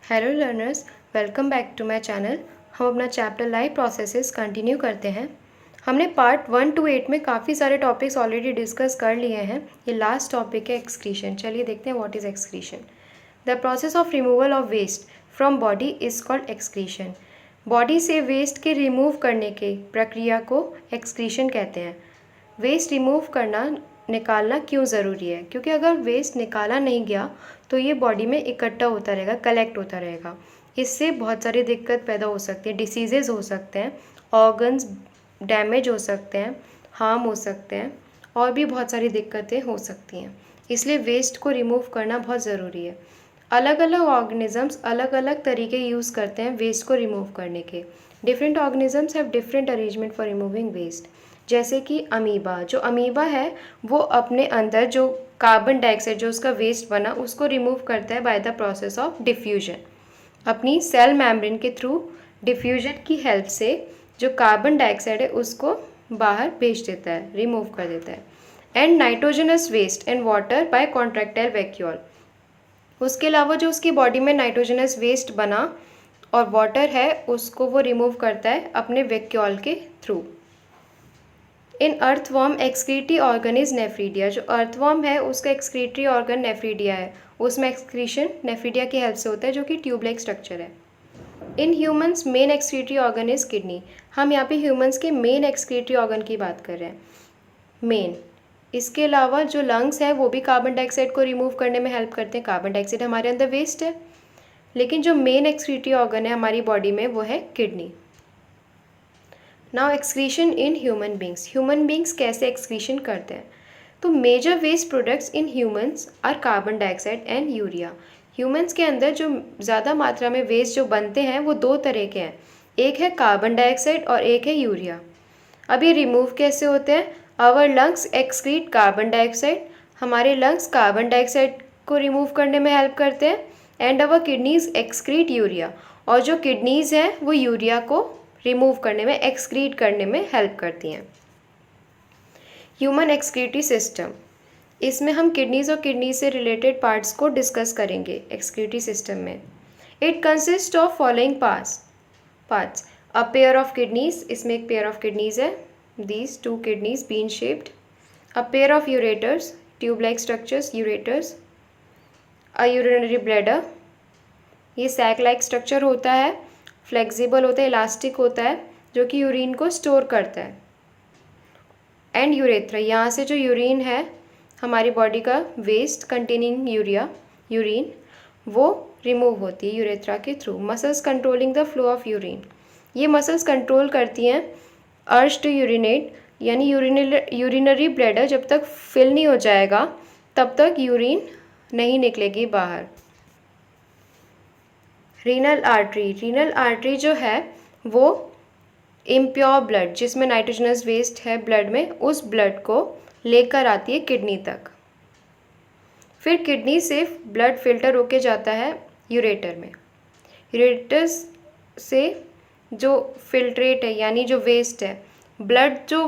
Hello learners, welcome back to my channel. हम अपना chapter life processes continue करते हैं। हमने पार्ट 1 to 8 में काफ़ी सारे टॉपिक्स ऑलरेडी डिस्कस कर लिए हैं। ये लास्ट टॉपिक है एक्सक्रीशन। चलिए देखते हैं what is excretion. The process of removal of waste from body is called excretion. Body से वेस्ट के रिमूव करने के प्रक्रिया को एक्सक्रीशन कहते हैं। वेस्ट रिमूव करना निकालना क्यों ज़रूरी है? क्योंकि अगर वेस्ट निकाला नहीं गया तो ये बॉडी में इकट्ठा होता रहेगा, कलेक्ट होता रहेगा। इससे बहुत सारी दिक्कत पैदा हो सकती है, डिसीज़ेज़ हो सकते हैं, ऑर्गन्स डैमेज हो सकते हैं, हार्म हो सकते हैं और भी बहुत सारी दिक्कतें हो सकती हैं। इसलिए वेस्ट को रिमूव करना बहुत ज़रूरी है। अलग अलग ऑर्गेनिजम्स अलग अलग तरीके यूज़ करते हैं वेस्ट को रिमूव करने के। Different organisms have different arrangement for removing waste. जैसे कि अमीबा, जो अमीबा है वो अपने अंदर जो कार्बन डाइऑक्साइड जो उसका वेस्ट बना उसको रिमूव करता है by the process of diffusion. अपनी सेल मेम्ब्रेन के थ्रू डिफ्यूजन की हेल्प से जो कार्बन डाइऑक्साइड है उसको बाहर भेज देता है, रिमूव कर देता है। And nitrogenous waste and water by contractile vacuole. उसके अलावा जो उसकी बॉडी में नाइट्रोजनस वेस्ट बना और वाटर है उसको वो रिमूव करता है अपने वैक्यूल के through. In earthworm excretory organ is nephridia. जो अर्थवर्म है उसका एक्सक्रीटरी ऑर्गन नेफ्रीडिया है, उसमें एक्सक्रीशन नेफ्रीडिया की हेल्प से होता है जो कि ट्यूब लाइक स्ट्रक्चर है। In humans main excretory organ is kidney. हम यहाँ पे ह्यूमंस के मेन एक्सक्रीटरी ऑर्गन की बात कर रहे हैं, मेन। इसके अलावा जो लंग्स हैं वो भी कार्बन डाइऑक्साइड को रिमूव करने में हेल्प करते हैं। कार्बन डाइऑक्साइड हमारे अंदर वेस्ट है, लेकिन जो मेन एक्सक्रीटरी ऑर्गन है हमारी बॉडी में वो है kidney. Now excretion in human beings. Human beings कैसे एक्सक्रीशन करते हैं? तो major waste products in humans are carbon dioxide and urea. Humans के अंदर जो ज़्यादा मात्रा में वेस्ट जो बनते हैं वो दो तरह के हैं, एक है कार्बन डाइऑक्साइड और एक है यूरिया। अब ये रिमूव कैसे होते हैं? Our lungs excrete carbon dioxide. हमारे लंग्स कार्बन डाइऑक्साइड को रिमूव करने में हेल्प करते हैं। And our kidneys excrete urea. और जो किडनीज़ हैं वो यूरिया को रिमूव करने में, एक्सक्रीट करने में हेल्प करती हैं। ह्यूमन एक्सक्रीटरी सिस्टम, इसमें हम किडनीज और किडनी से रिलेटेड पार्ट्स को डिस्कस करेंगे एक्सक्रीटरी सिस्टम में। It consist of following parts. A pair of kidneys, इसमें एक पेयर ऑफ किडनीज है, these two kidneys bean shaped. A pair of ureters, tube like structures, ureters. A urinary bladder, ये sac like structure होता है, flexible होता है, elastic होता है, जो कि यूरिन को स्टोर करता है। एंड यूरेथ्रा, यहाँ से जो यूरिन है हमारी बॉडी का वेस्ट कंटेनिंग यूरिन वो रिमूव होती है यूरेथ्रा के through. Muscles controlling the flow of urine, ये मसल्स कंट्रोल करती हैं अर्ज टू यूरिनेट, यानी यूरिनरी ब्लैडर जब तक फिल नहीं हो जाएगा तब तक यूरिन नहीं निकलेगी बाहर। रीनल आर्टरी जो है वो इम्प्योर ब्लड, जिसमें नाइट्रोजनस वेस्ट है ब्लड में, उस ब्लड को लेकर आती है किडनी तक। फिर किडनी से ब्लड फिल्टर होके जाता है यूरेटर में। यूरेटर्स से जो फिल्ट्रेट है यानी जो वेस्ट है, ब्लड जो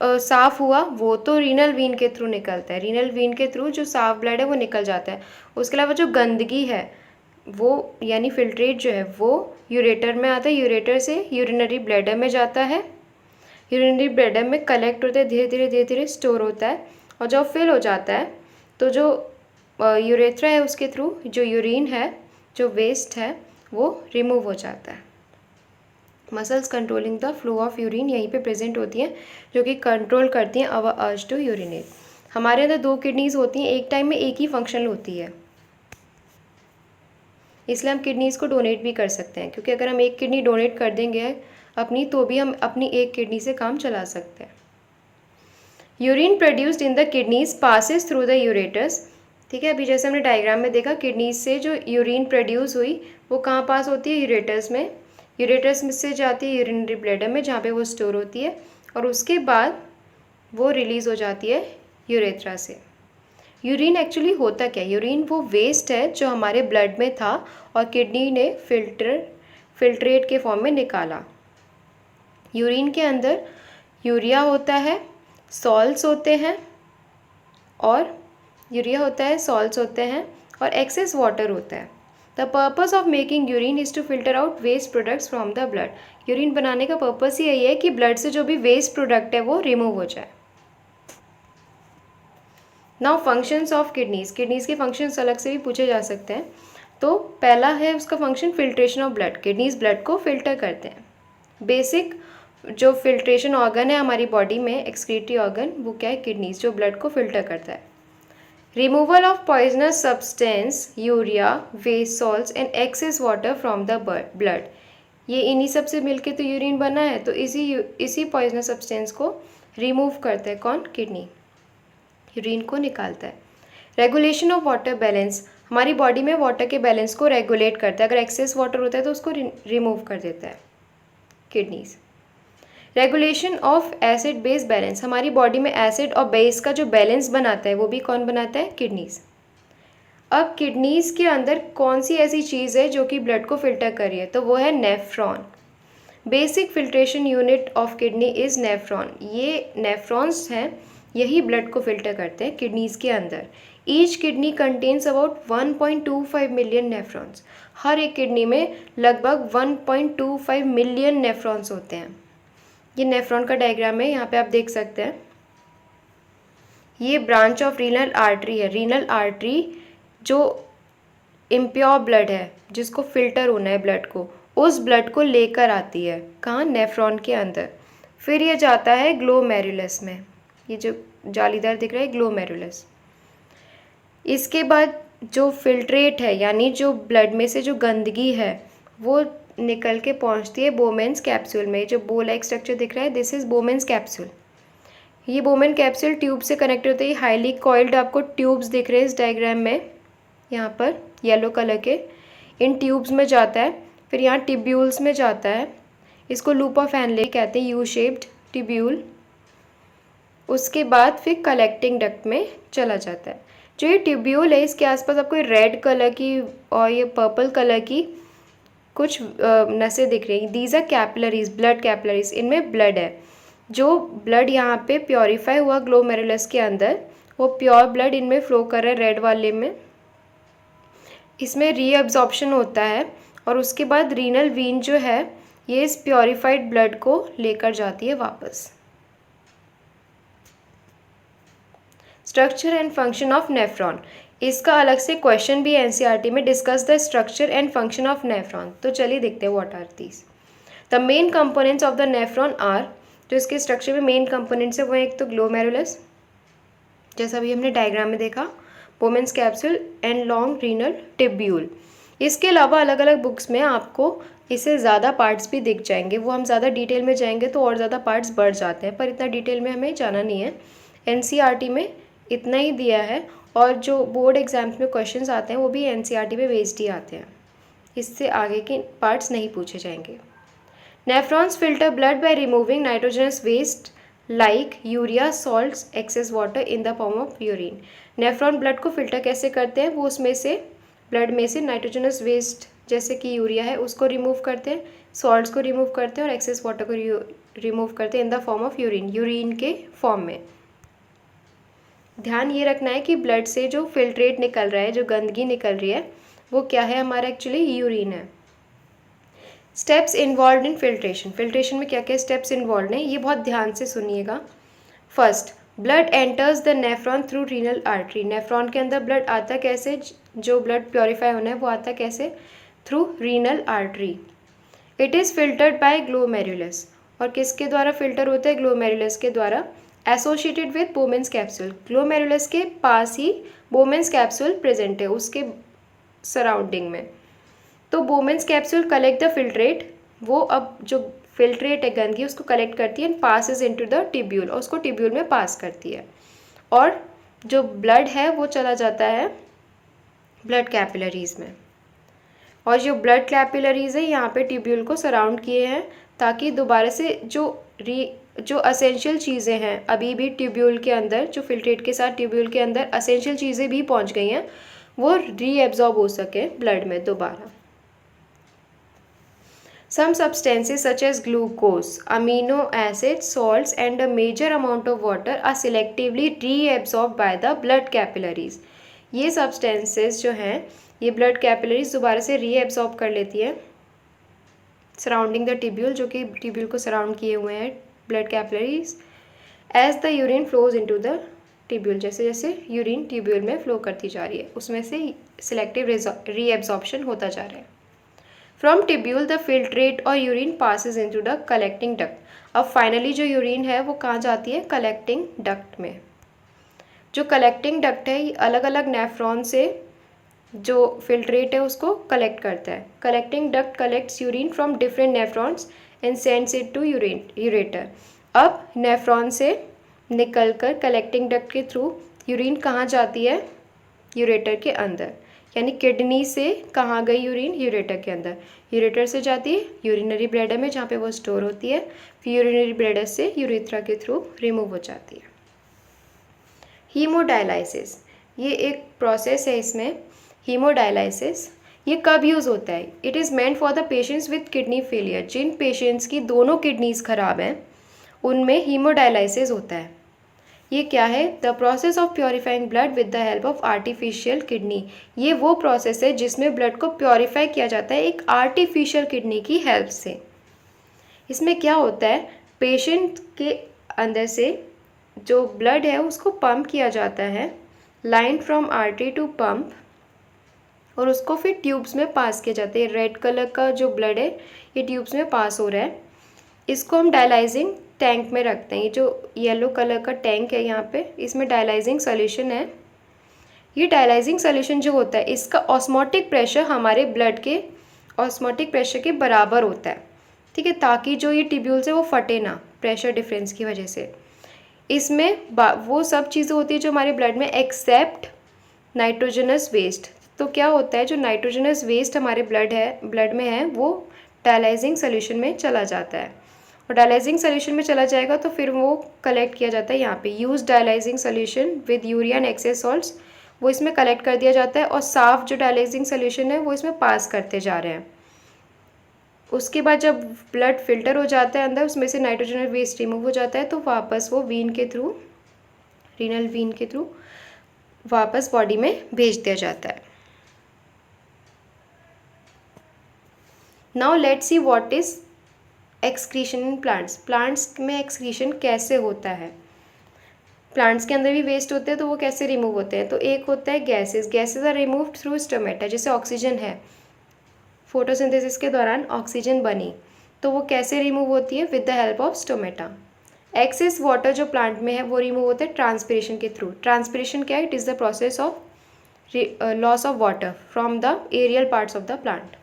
साफ़ हुआ वो तो रीनल वीन के थ्रू निकलता है। रीनल वीन के थ्रू जो साफ़ ब्लड है वो निकल जाता है। उसके अलावा जो गंदगी है वो यानी फिल्ट्रेट जो है वो यूरेटर में आता है, यूरेटर से यूरिनरी ब्लैडर में जाता है, यूरिनरी ब्लैडर में कलेक्ट होता है, धीरे धीरे स्टोर होता है, और जब फिल हो जाता है तो जो यूरेथ्रा है उसके थ्रू जो यूरिन है, जो वेस्ट है, वो रिमूव हो जाता है। Muscles controlling the flow of urine यहीं पे प्रेजेंट होती हैं, जो कि कंट्रोल करती हैं आवर अर्ज टू यूरिनेट। हमारे अंदर दो किडनीज होती हैं, एक टाइम में एक ही फंक्शन होती है, इसलिए हम किडनीज़ को डोनेट भी कर सकते हैं, क्योंकि अगर हम एक किडनी डोनेट कर देंगे अपनी तो भी हम अपनी एक किडनी से काम चला सकते हैं। Urine produced in the kidneys passes through the ureters. ठीक है, अभी जैसे हमने डायग्राम में देखा किडनीज से जो यूरिन प्रोड्यूस हुई वो कहाँ पास होती है? यूरेटर्स में। यूरेटर्स में से जाती है यूरिनरी ब्लैडर में जहाँ पे वो स्टोर होती है, और उसके बाद वो रिलीज़ हो जाती है यूरेथ्रा से। यूरिन एक्चुअली होता क्या है? यूरिन वो वेस्ट है जो हमारे ब्लड में था और किडनी ने फिल्ट्रेट के फॉर्म में निकाला। यूरिन के अंदर यूरिया होता है, सॉल्ट्स होते हैं, और यूरिया होता है, सॉल्ट्स होते हैं और एक्सेस वाटर होता है। The purpose of making urine is to filter out waste products from the blood. Urine बनाने का पर्पज़ ही यही है कि ब्लड से जो भी वेस्ट प्रोडक्ट है वो रिमूव हो जाए। Now functions of kidneys. Kidneys के फंक्शंस अलग से भी पूछे जा सकते हैं। तो पहला है उसका function filtration of blood. Kidneys blood को फिल्टर करते हैं। बेसिक जो फिल्ट्रेशन ऑर्गन है हमारी बॉडी में, एक्सक्रीटरी ऑर्गन, वो क्या है? किडनीज़, जो ब्लड को फिल्टर करता है। Removal of poisonous substance, urea, waste salts and excess water from the blood. ये इन्हीं सब से मिलके तो यूरिन बना है, तो इसी पॉइजनस सब्सटेंस को रिमूव करता है कौन? किडनी। यूरिन को निकालता है। Regulation of water balance. हमारी बॉडी में वाटर के बैलेंस को रेगुलेट करता है। अगर एक्सेस वाटर होता है तो उसको रिमूव कर देता है kidneys. Regulation of acid base balance. हमारी बॉडी में एसिड और बेस का जो बैलेंस बनाता है वो भी कौन बनाता है? किडनीज। अब किडनीज के अंदर कौन सी ऐसी चीज़ है जो कि ब्लड को फिल्टर कर रही है? तो वो है nephron. Basic filtration unit of kidney is nephron. ये नेफ्रॉन्स हैं, यही ब्लड को फिल्टर करते हैं किडनीज के अंदर। Each kidney contains about 1.25 million nephrons. हर एक किडनी में लगभग 1.25 मिलियन नेफ्रॉन्स होते हैं। ये नेफ्रॉन का डायग्राम है, यहाँ पे आप देख सकते हैं। ये ब्रांच ऑफ रीनल आर्टरी है। रीनल आर्टरी जो इम्प्योर ब्लड है, जिसको फिल्टर होना है ब्लड को, उस ब्लड को लेकर आती है कहाँ? नेफ्रॉन के अंदर। फिर ये जाता है ग्लोमेरुलस में। ये जो जालीदार दिख रहा है ग्लोमेरुलस। इसके बाद जो फिल्ट्रेट है, यानी जो ब्लड में से जो गंदगी है, वो निकल के पहुंचती है बोमेन्स कैप्सूल में। जो बो लाइक स्ट्रक्चर दिख रहा है, दिस इज बोमेन्स कैप्सूल। ये बोमेन कैप्सूल ट्यूब से कनेक्ट होते हैं। हाईली कॉइल्ड आपको ट्यूब्स दिख रहे हैं इस डायग्राम में, यहाँ पर येलो कलर के। इन ट्यूब्स में जाता है, फिर यहाँ टिब्यूल्स में जाता है। इसको लूप ऑफ हैनले कहते हैं, यू शेप्ड टिब्यूल। उसके बाद फिर कलेक्टिंग डक्ट में चला जाता है। जो ये ट्यूब्यूल है, इसके आसपास आपको रेड कलर की और ये पर्पल कलर की कुछ नसें दिख रही हैं। These are capillaries, blood capillaries. इनमें ब्लड है। जो ब्लड यहाँ पे प्योरीफाई हुआ ग्लोमेरुलस के अंदर, वो प्योर ब्लड इनमें फ्लो कर रहा है रेड वाले में। इसमें रीअब्जॉर्प्शन होता है और उसके बाद रीनल वीन जो है, ये इस प्योरीफाइड ब्लड को लेकर जाती है वापस। Structure and function of nephron. इसका अलग से क्वेश्चन भी एनसीईआरटी में, discuss the structure and function of nephron. तो चलिए देखते हैं what are these. The main components of the nephron are, जो इसके स्ट्रक्चर में मेन कंपोनेंट्स है वो एक तो ग्लोमेरुलस, जैसा भी हमने डायग्राम में देखा, Bowman's capsule and long renal tubule. इसके अलावा अलग अलग बुक्स में आपको इससे ज़्यादा पार्ट्स भी दिख जाएंगे। वो हम ज़्यादा डिटेल में जाएंगे तो और ज़्यादा पार्ट्स बढ़ जाते हैं, पर इतना डिटेल में हमें जाना नहीं है। एनसीईआरटी में इतना ही दिया है, और जो बोर्ड एग्जाम्स में क्वेश्चंस आते हैं वो भी एनसीईआरटी पे बेस्ड ही आते हैं। इससे आगे के पार्ट्स नहीं पूछे जाएंगे। Nephrons filter blood by removing nitrogenous waste like urea, salts, excess water in the form of urine. Nephron blood को फिल्टर कैसे करते हैं? वो उसमें से, ब्लड में से नाइट्रोजनस वेस्ट जैसे कि यूरिया है उसको रिमूव करते हैं, सॉल्ट्स को रिमूव करते हैं और एक्सेस वाटर को रिमूव करते हैं इन the form of urine, urine के फॉर्म में। ध्यान ये रखना है कि ब्लड से जो फिल्ट्रेट निकल रहा है, जो गंदगी निकल रही है, वो क्या है? हमारा एक्चुअली यूरिन है। Steps involve in filtration. Filtration में क्या क्या स्टेप्स इन्वॉल्व हैं, ये बहुत ध्यान से सुनिएगा। First, blood enters the nephron through renal artery. Nephron के अंदर ब्लड आता कैसे? जो ब्लड प्योरीफाई होना है वो आता कैसे? Through renal artery. It is filtered by glomerulus. और किसके द्वारा फिल्टर होता है? ग्लोमेरुलस के द्वारा। Associated with Bowman's capsule. Glomerulus के पास ही बोमेन्स कैप्सूल प्रेजेंट है, उसके सराउंडिंग में। तो Bowman's capsule collect the filtrate. वो अब जो फिल्ट्रेट है, गंदगी, उसको कलेक्ट करती है and passes into the tubule, और उसको टिब्यूल में पास करती है। और जो ब्लड है वो चला जाता है ब्लड कैपिलरीज में। और जो ब्लड कैपिलरीज है यहाँ पे टिब्यूल को सराउंड किए हैं, ताकि दोबारा से जो असेंशियल चीज़ें हैं अभी भी ट्यूब्यूल के अंदर, जो फिल्ट्रेट के साथ ट्यूब्यूल के अंदर असेंशियल चीज़ें भी पहुंच गई हैं, वो रीएब्जॉर्ब हो सके ब्लड में दोबारा। Some substances such as glucose, amino acids, salts and a major amount of water are selectively reabsorbed by the blood capillaries. ये substances जो हैं ये ब्लड कैपिलरीज दोबारा से रीएब्सॉर्ब कर लेती है सराउंडिंग द टिब्यूल, जो कि टिब्यूल को सराउंड किए हुए हैं blood capillaries, as the urine flows into the tubule. जैसे जैसे यूरिन टिब्यूल में फ्लो करती जा रही है उसमें से सिलेक्टिव रीएब्सॉर्प्शन होता जा रहा है। फ्रॉम टिब्यूल द फिल्ट्रेट और urine passes into the collecting duct. अब फाइनली जो यूरिन है वो कहाँ जाती है? कलेक्टिंग डक्ट में। जो कलेक्टिंग डक्ट है ये अलग अलग नेफ्रॉन से जो फिल्ट्रेट है उसको कलेक्ट करता है। Collecting duct collects urine from different nephrons and sends it to ureter. अब नेफ्रॉन से निकलकर कलेक्टिंग डक्ट के थ्रू यूरिन कहाँ जाती है? यूरेटर के अंदर। यानी किडनी से कहाँ गई यूरिन? यूरेटर के अंदर। यूरेटर से जाती है यूरिनरी ब्लैडर में जहाँ पे वो स्टोर होती है, फिर यूरिनरी ब्लैडर से यूरेथ्रा के थ्रू रिमूव हो जाती है। हीमोडायलाइसिस, ये एक प्रोसेस है इसमें। हीमोडायलाइसिस ये कब यूज़ होता है? It is meant for the patients with kidney failure. जिन पेशेंट्स की दोनों किडनीज खराब हैं उनमें हीमोडायलाइसिस होता है। ये क्या है? The process of purifying blood with the help of artificial kidney. ये वो प्रोसेस है जिसमें ब्लड को प्योरीफाई किया जाता है एक आर्टिफिशियल किडनी की हेल्प से। इसमें क्या होता है? पेशेंट के अंदर से जो ब्लड है उसको पंप किया जाता है, line from artery to pump, और उसको फिर ट्यूब्स में पास किया जाता है। रेड कलर का जो ब्लड है ये ट्यूब्स में पास हो रहा है। इसको हम डायलाइजिंग टैंक में रखते हैं। ये जो येलो कलर का टैंक है यहाँ पे, इसमें डायलाइजिंग सॉल्यूशन है। ये डायलाइजिंग सॉल्यूशन जो होता है इसका ऑस्मोटिक प्रेशर हमारे ब्लड के ऑस्मोटिक प्रेशर के बराबर होता है, ठीक है, ताकि जो ये टिब्यूल्स है वो फटे ना प्रेशर डिफरेंस की वजह से। इसमें वो सब चीज़ें होती है जो हमारे ब्लड में एक्सेप्ट नाइट्रोजनस वेस्ट। तो क्या होता है? जो नाइट्रोजनस वेस्ट हमारे ब्लड में है वो डायलाइजिंग सॉल्यूशन में चला जाता है, और डायलाइजिंग सॉल्यूशन में चला जाएगा तो फिर वो कलेक्ट किया जाता है यहाँ पे। Use dialysing solution with urea and excess salts, वो इसमें कलेक्ट कर दिया जाता है, और साफ जो डायलाइजिंग सॉल्यूशन है वो इसमें पास करते जा रहे हैं। उसके बाद जब ब्लड फिल्टर हो जाता है अंदर, उसमें से नाइट्रोजन वेस्ट रिमूव हो जाता है, तो वापस वो वीन के थ्रू, रीनल वीन के थ्रू वापस बॉडी में भेज दिया जाता है। Now let's see what is excretion in plants. Plants में एक्सक्रीशन कैसे होता है? प्लांट्स के अंदर भी वेस्ट होते हैं तो वो कैसे रिमूव होते हैं? तो एक होता है gases. Gases are removed through stomata. जैसे ऑक्सीजन है, फोटोसिंथेसिस के दौरान ऑक्सीजन बनी तो वो कैसे रिमूव होती है? With the help of stomata. Excess water जो प्लांट में है वो रिमूव होता है ट्रांसपिरेशन के थ्रू। ट्रांसपिरेशन क्या है? It is the process of loss of water from the aerial parts of the plant.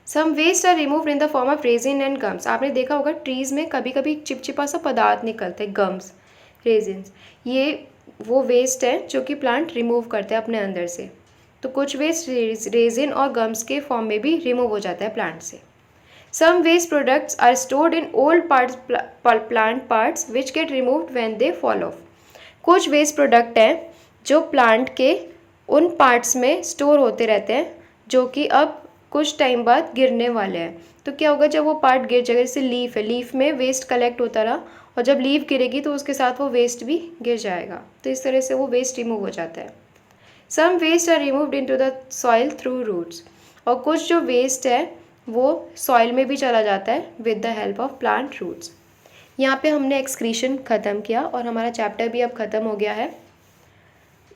Some waste are removed in the form of resin and gums. आपने देखा होगा ट्रीज़ में कभी कभी चिपचिपा सा पदार्थ निकलते हैं, गम्स, रेजिन्स। ये वो वेस्ट है जो कि प्लांट रिमूव करते हैं अपने अंदर से। तो कुछ वेस्ट रेजिन और गम्स के फॉर्म में भी रिमूव हो जाता है प्लांट से। Some waste products are stored in old parts plant parts which get removed when they fall off. कुछ वेस्ट प्रोडक्ट हैं जो प्लांट के उन पार्ट्स में स्टोर होते रहते हैं जो कि अब कुछ टाइम बाद गिरने वाले हैं। तो क्या होगा? जब वो पार्ट गिर जाएगा, जैसे लीफ है, लीफ में वेस्ट कलेक्ट होता रहा और जब लीफ गिरेगी तो उसके साथ वो वेस्ट भी गिर जाएगा, तो इस तरह से वो वेस्ट रिमूव हो जाता है। Some waste are removed into the soil through roots. और कुछ जो वेस्ट है वो सॉइल में भी चला जाता है with the help of plant roots. यहाँ पे हमने एक्सक्रीशन ख़त्म किया और हमारा चैप्टर भी अब ख़त्म हो गया है।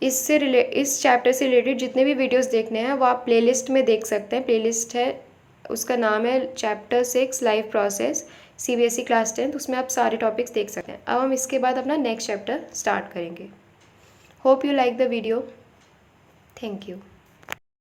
इस चैप्टर से रिलेटेड जितने भी वीडियोस देखने हैं वो आप प्लेलिस्ट में देख सकते हैं। प्लेलिस्ट है, उसका नाम है chapter 6 life process CBSE class 10। उसमें आप सारे टॉपिक्स देख सकते हैं। अब हम इसके बाद अपना नेक्स्ट चैप्टर स्टार्ट करेंगे। Hope you like the video. Thank you.